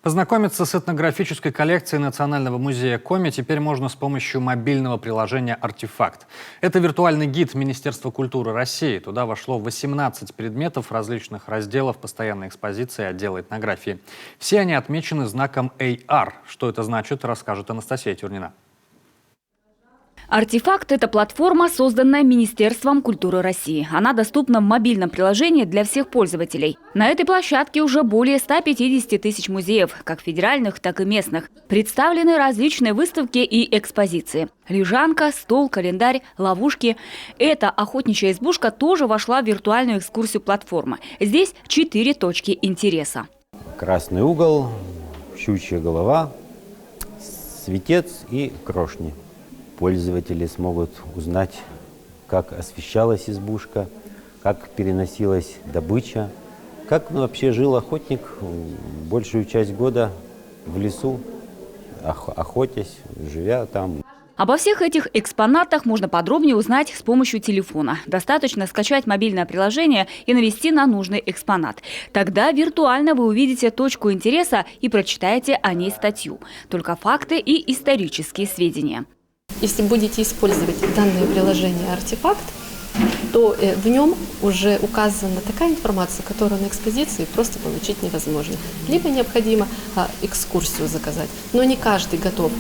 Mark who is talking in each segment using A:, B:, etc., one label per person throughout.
A: Познакомиться с этнографической коллекцией Национального музея Коми теперь можно с помощью мобильного приложения «Артефакт». Это виртуальный гид Министерства культуры России. Туда вошло 18 предметов различных разделов постоянной экспозиции отдела этнографии. Все они отмечены знаком AR. Что это значит, расскажет Анастасия Тюрнина.
B: «Артефакт» – это платформа, созданная Министерством культуры России. Она доступна в мобильном приложении для всех пользователей. На этой площадке уже более 150 тысяч музеев, как федеральных, так и местных. Представлены различные выставки и экспозиции. Лежанка, стол, календарь, ловушки. Эта охотничья избушка тоже вошла в виртуальную экскурсию платформы. Здесь 4 точки интереса.
C: Красный угол, щучья голова, светец и крошни. Пользователи смогут узнать, как освещалась избушка, как переносилась добыча, как вообще жил охотник большую часть года в лесу, охотясь, живя там.
B: Обо всех этих экспонатах можно подробнее узнать с помощью телефона. Достаточно скачать мобильное приложение и навести на нужный экспонат. Тогда виртуально вы увидите точку интереса и прочитаете о ней статью. Только факты и исторические сведения.
D: Если будете использовать данное приложение «Артефакт», то в нем уже указана такая информация, которую на экспозиции просто получить невозможно. Либо необходимо экскурсию заказать, но не каждый готов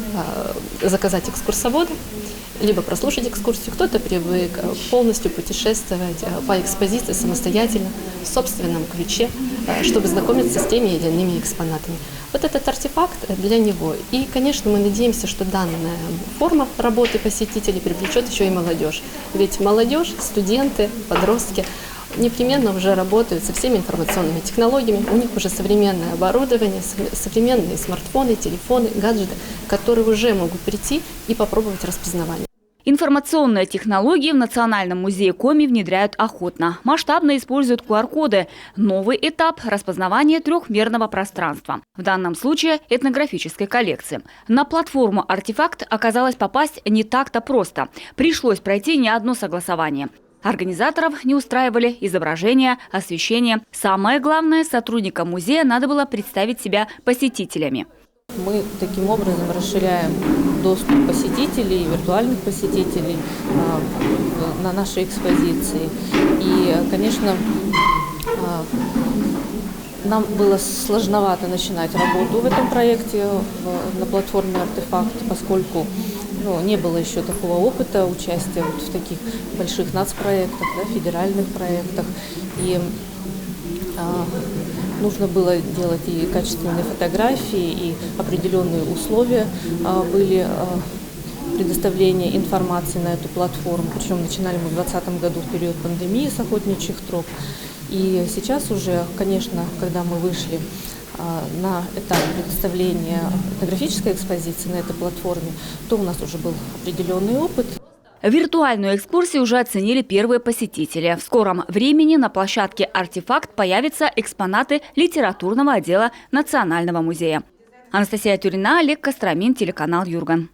D: заказать экскурсовода, либо прослушать экскурсию. Кто-то привык полностью путешествовать по экспозиции самостоятельно, в собственном ключе, чтобы знакомиться с теми или иными экспонатами. Вот этот артефакт для него. И, конечно, мы надеемся, что данная форма работы посетителей привлечет еще и молодежь. Ведь молодежь, студенты, подростки непременно уже работают со всеми информационными технологиями. У них уже современное оборудование, современные смартфоны, телефоны, гаджеты, которые уже могут прийти и попробовать распознавание.
B: Информационные технологии в Национальном музее Коми внедряют охотно. Масштабно используют QR-коды. Новый этап – распознавание трехмерного пространства. В данном случае – этнографической коллекции. На платформу «Артефакт» оказалось попасть не так-то просто. Пришлось пройти не одно согласование. Организаторов не устраивали изображения, освещение. Самое главное – сотрудникам музея надо было представить себя посетителями.
E: Мы таким образом расширяем доступ посетителей, виртуальных посетителей на нашей экспозиции. И, конечно, нам было сложновато начинать работу в этом проекте на платформе «Артефакт», поскольку не было еще такого опыта участия в таких больших нацпроектах, федеральных проектах. И нужно было делать и качественные фотографии, и определенные условия были предоставления информации на эту платформу. Причем начинали мы в 2020 году, в период пандемии, с охотничьих троп. И сейчас уже, конечно, когда мы вышли на этап предоставления этнографической экспозиции на этой платформе, то у нас уже был определенный опыт.
B: Виртуальную экскурсию уже оценили первые посетители. В скором времени на площадке «Артефакт» появятся экспонаты литературного отдела Национального музея. Анастасия Тюрнина, Олег Костромин, телеканал Юрган.